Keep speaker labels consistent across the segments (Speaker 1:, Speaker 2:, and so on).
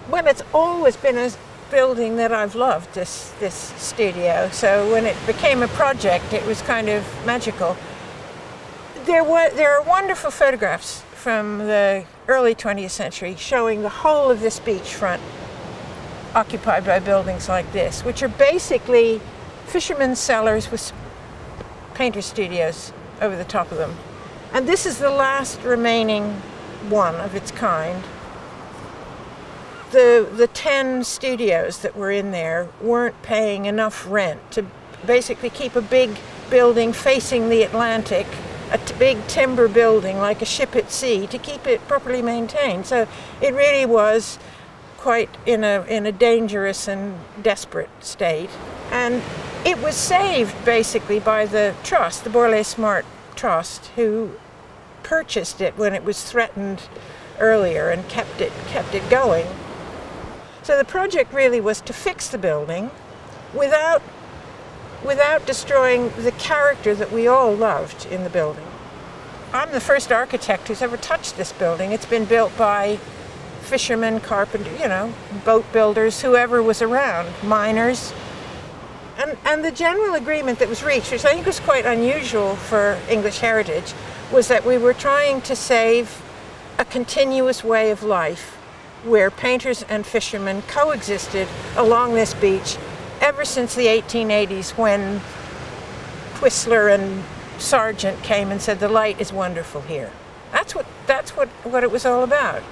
Speaker 1: Well, it's always been a building that I've loved, this studio. So when it became a project, it was kind of magical. There are wonderful photographs from the early 20th century showing the whole of this beachfront occupied by buildings like this, which are basically fishermen's cellars with painter studios over the top of them. And this is the last remaining one of its kind. The 10 studios that were in there weren't paying enough rent to basically keep a big building facing the Atlantic, a big timber building like a ship at sea, to keep it properly maintained. So it really was quite in a dangerous and desperate state. And it was saved basically by the trust, the Borlée Smart Trust, who purchased it when it was threatened earlier and kept it going. So the project really was to fix the building without destroying the character that we all loved in the building. I'm the first architect who's ever touched this building. It's been built by fishermen, carpenters, boat builders, whoever was around, miners. And the general agreement that was reached, which I think was quite unusual for English heritage, was that we were trying to save a continuous way of life where painters and fishermen coexisted along this beach ever since the 1880s, when Whistler and Sargent came and said the light is wonderful here. That's what it was all about.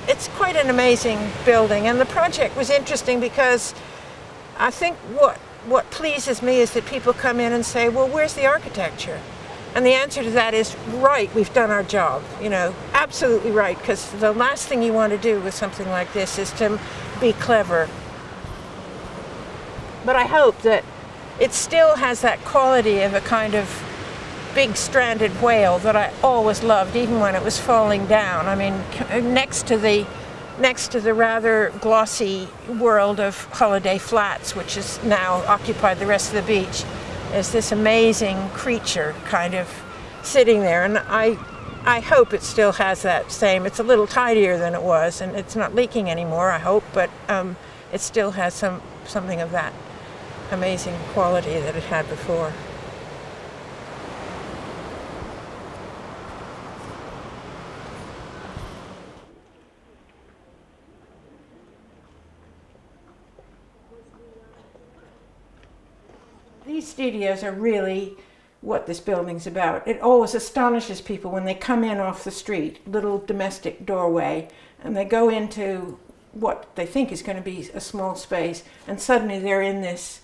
Speaker 1: It's quite an amazing building, and the project was interesting because I think what pleases me is that people come in and say, well, where's the architecture? And the answer to that is, right, we've done our job, absolutely right, because the last thing you want to do with something like this is to be clever. But I hope that it still has that quality of a kind of big stranded whale that I always loved, even when it was falling down. I mean, next to the rather glossy world of Holiday Flats, which has now occupied the rest of the beach, is this amazing creature kind of sitting there. And I hope it still has that same, it's a little tidier than it was, and it's not leaking anymore, I hope, but it still has something of that amazing quality that it had before. These studios are really what this building's about. It always astonishes people when they come in off the street, little domestic doorway, and they go into what they think is going to be a small space, and suddenly they're in this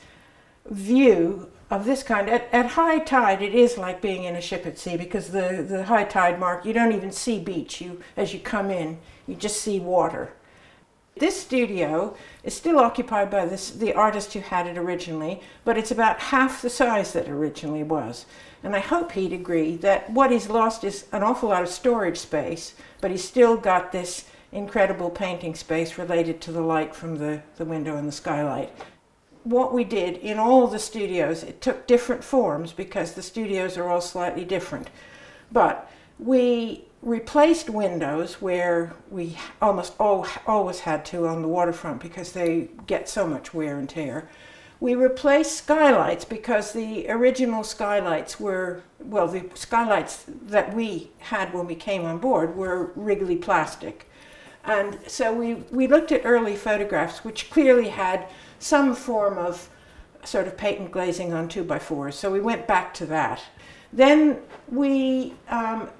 Speaker 1: view of this kind. At high tide, it is like being in a ship at sea, because the high tide mark, you don't even see beach. As you come in, you just see water. This studio is still occupied by the artist who had it originally, but it's about half the size that it originally was. And I hope he'd agree that what he's lost is an awful lot of storage space, but he's still got this incredible painting space related to the light from the window and the skylight. What we did in all the studios, it took different forms because the studios are all slightly different. But we replaced windows where we almost always had to on the waterfront because they get so much wear and tear. We replaced skylights because the original skylights were, well, the skylights that we had when we came on board were Wrigley plastic. And so we looked at early photographs which clearly had some form of sort of patent glazing on 2x4s, so we went back to that. Then we,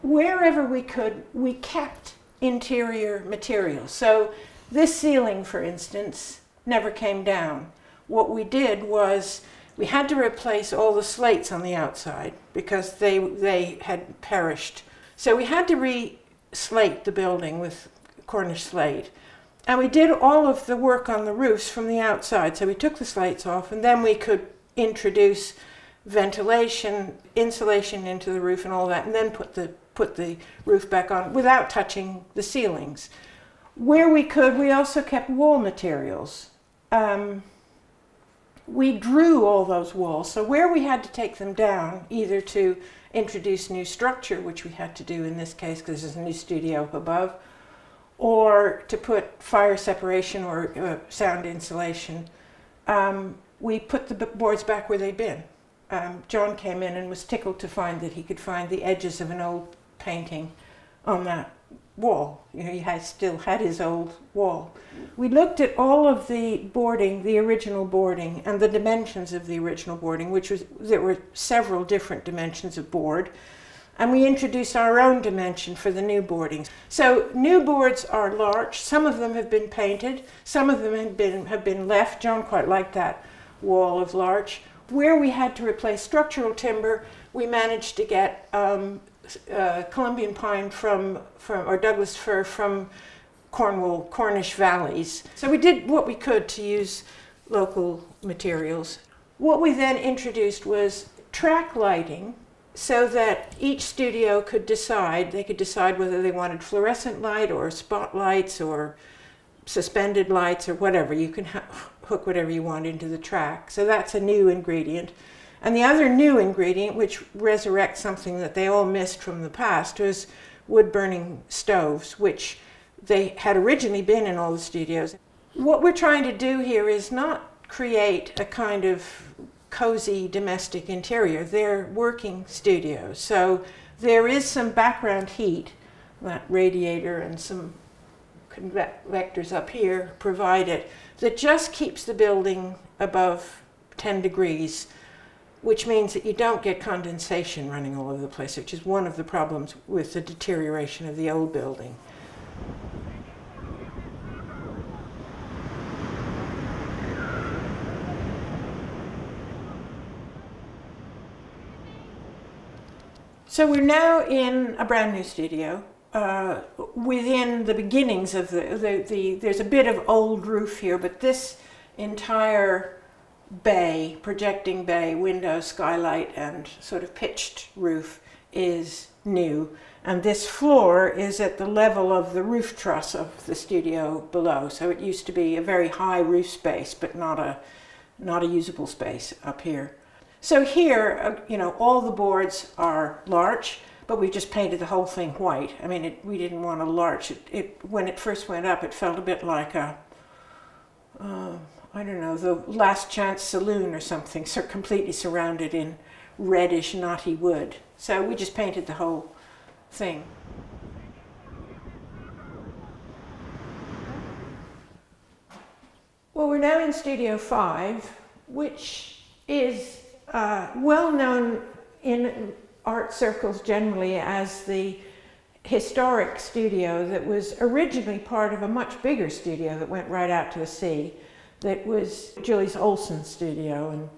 Speaker 1: wherever we could, we kept interior materials. So this ceiling, for instance, never came down. What we did was we had to replace all the slates on the outside because they had perished. So we had to re-slate the building with Cornish slate. And we did all of the work on the roofs from the outside. So we took the slates off, and then we could introduce ventilation, insulation into the roof and all that, and then put the roof back on without touching the ceilings. Where we could, we also kept wall materials. We drew all those walls, so where we had to take them down, either to introduce new structure, which we had to do in this case because there's a new studio up above, or to put fire separation or sound insulation, we put the boards back where they'd been. John came in and was tickled to find that he could find the edges of an old painting on that wall. You know, he still had his old wall. We looked at all of the boarding, the original boarding, and the dimensions of the original boarding, there were several different dimensions of board, and we introduced our own dimension for the new boardings. So new boards are larch. Some of them have been painted. Some of them have been left. John quite liked that wall of larch. Where we had to replace structural timber, we managed to get Colombian pine or Douglas fir from Cornish valleys. So we did what we could to use local materials. What we then introduced was track lighting, so that each studio could decide whether they wanted fluorescent light or spotlights or suspended lights or whatever. You can hook whatever you want into the track. So that's a new ingredient. And the other new ingredient, which resurrects something that they all missed from the past, was wood-burning stoves, which they had originally been in all the studios. What we're trying to do here is not create a kind of cozy domestic interior. They're working studios. So there is some background heat, that radiator and some convectors up here provide it, that just keeps the building above 10 degrees, which means that you don't get condensation running all over the place, which is one of the problems with the deterioration of the old building. So we're now in a brand new studio. Within the beginnings of there's a bit of old roof here, but this entire bay, projecting bay, window, skylight, and sort of pitched roof is new. And this floor is at the level of the roof truss of the studio below. So it used to be a very high roof space, but not a usable space up here. So here, you know, all the boards are larch, but we just painted the whole thing white. I mean, we didn't want a larch. When it first went up, it felt a bit like a, I don't know, the Last Chance Saloon or something, so completely surrounded in reddish, knotty wood. So we just painted the whole thing. Well, we're now in Studio 5, which is well known in art circles generally as the historic studio that was originally part of a much bigger studio that went right out to the sea, that was Julius Olson's studio,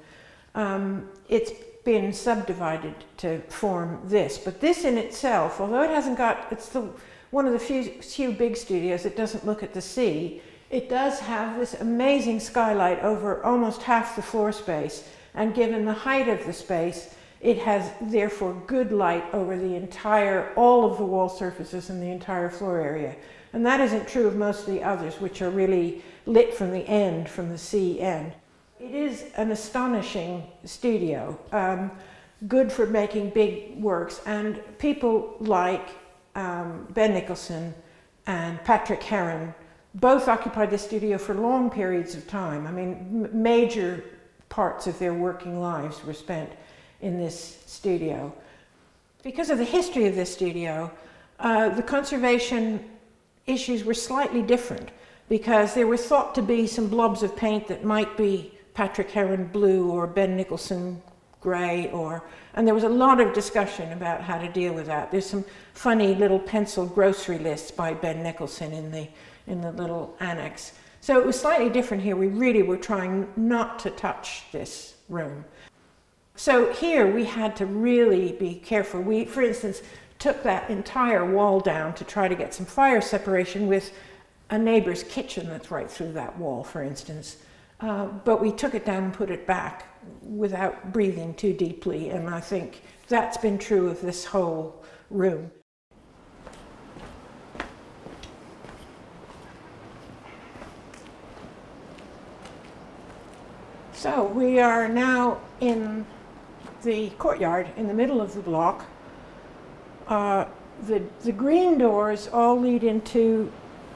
Speaker 1: and it's been subdivided to form this. But this in itself, although it hasn't got, one of the few big studios that doesn't look at the sea, it does have this amazing skylight over almost half the floor space, and given the height of the space, it has therefore good light over all of the wall surfaces and the entire floor area. And that isn't true of most of the others, which are really lit from the sea end. It is an astonishing studio, good for making big works, and people like Ben Nicholson and Patrick Heron both occupied the studio for long periods of time. I mean, major parts of their working lives were spent in this studio. Because of the history of this studio, the conservation issues were slightly different, because there were thought to be some blobs of paint that might be Patrick Heron blue or Ben Nicholson gray, and there was a lot of discussion about how to deal with that. There's some funny little pencil grocery lists by Ben Nicholson in the little annex. So it was slightly different here. We really were trying not to touch this room. So here we had to really be careful. We, for instance, took that entire wall down to try to get some fire separation with a neighbor's kitchen that's right through that wall, for instance. But we took it down and put it back without breathing too deeply, and I think that's been true of this whole room. So we are now in the courtyard in the middle of the block. The green doors all lead into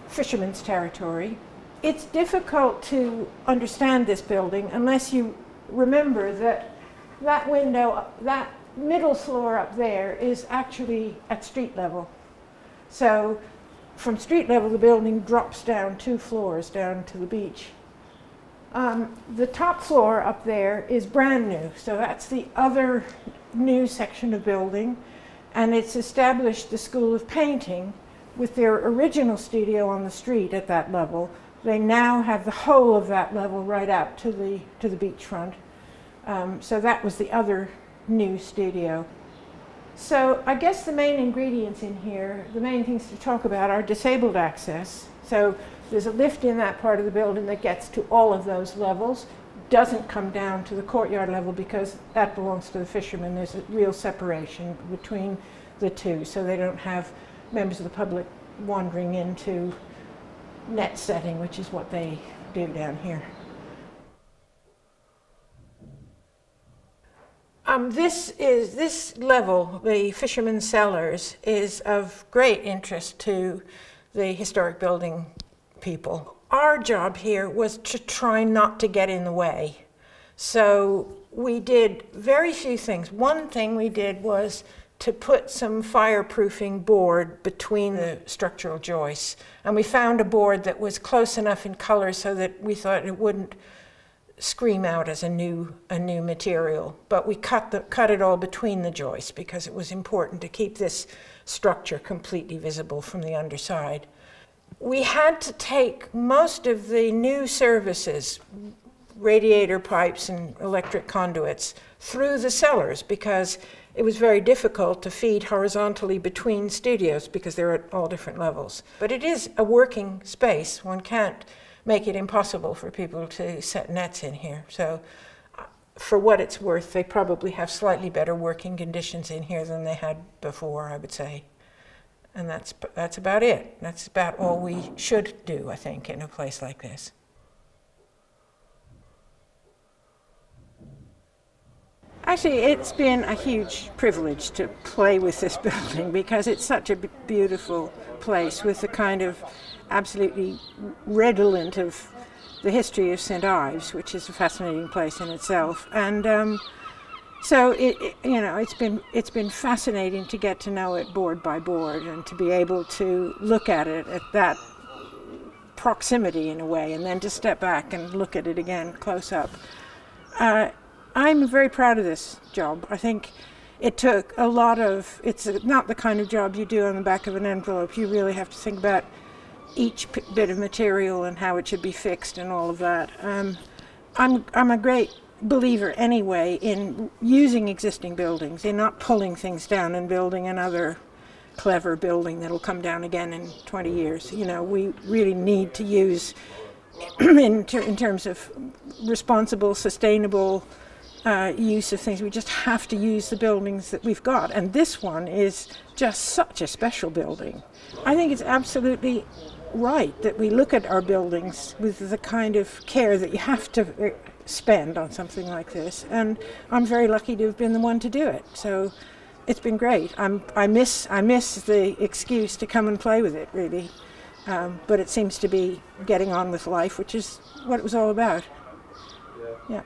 Speaker 1: fisherman's territory. It's difficult to understand this building unless you remember that that window, that middle floor up there is actually at street level. So from street level, the building drops down 2 floors down to the beach. The top floor up there is brand new, so that's the other new section of building, and it's established the School of Painting with their original studio on the street at that level. They now have the whole of that level right out to the beachfront. So that was the other new studio. So I guess the main ingredients in here, the main things to talk about are disabled access. So there's a lift in that part of the building that gets to all of those levels. Doesn't come down to the courtyard level because that belongs to the fishermen. There's a real separation between the two, so they don't have members of the public wandering into net setting, which is what they do down here. This level, the fishermen's cellars, is of great interest to the historic building people. Our job here was to try not to get in the way. So we did very few things. One thing we did was to put some fireproofing board between the structural joists. And we found a board that was close enough in color so that we thought it wouldn't scream out as a new material. But we cut it all between the joists because it was important to keep this structure completely visible from the underside. We had to take most of the new services, radiator pipes and electric conduits, through the cellars because it was very difficult to feed horizontally between studios because they're at all different levels. But it is a working space. One can't make it impossible for people to set nets in here. So for what it's worth, they probably have slightly better working conditions in here than they had before, I would say. And that's about it. That's about all we should do, I think, in a place like this. Actually, it's been a huge privilege to play with this building because it's such a beautiful place with the kind of absolutely redolent of the history of St. Ives, which is a fascinating place in itself. And so it's been fascinating to get to know it board by board and to be able to look at it at that proximity in a way, and then to step back and look at it again close up. I'm very proud of this job. I think it took a lot of, it's not the kind of job you do on the back of an envelope. You really have to think about each bit of material and how it should be fixed and all of that. I'm a great believer anyway in using existing buildings, in not pulling things down and building another clever building that'll come down again in 20 years. You know, we really need to use, in terms of responsible, sustainable use of things, we just have to use the buildings that we've got. And this one is just such a special building. I think it's absolutely right that we look at our buildings with the kind of care that you have to spend on something like this. And I'm very lucky to have been the one to do it. So it's been great. I miss the excuse to come and play with it, really. But it seems to be getting on with life, which is what it was all about. Yeah.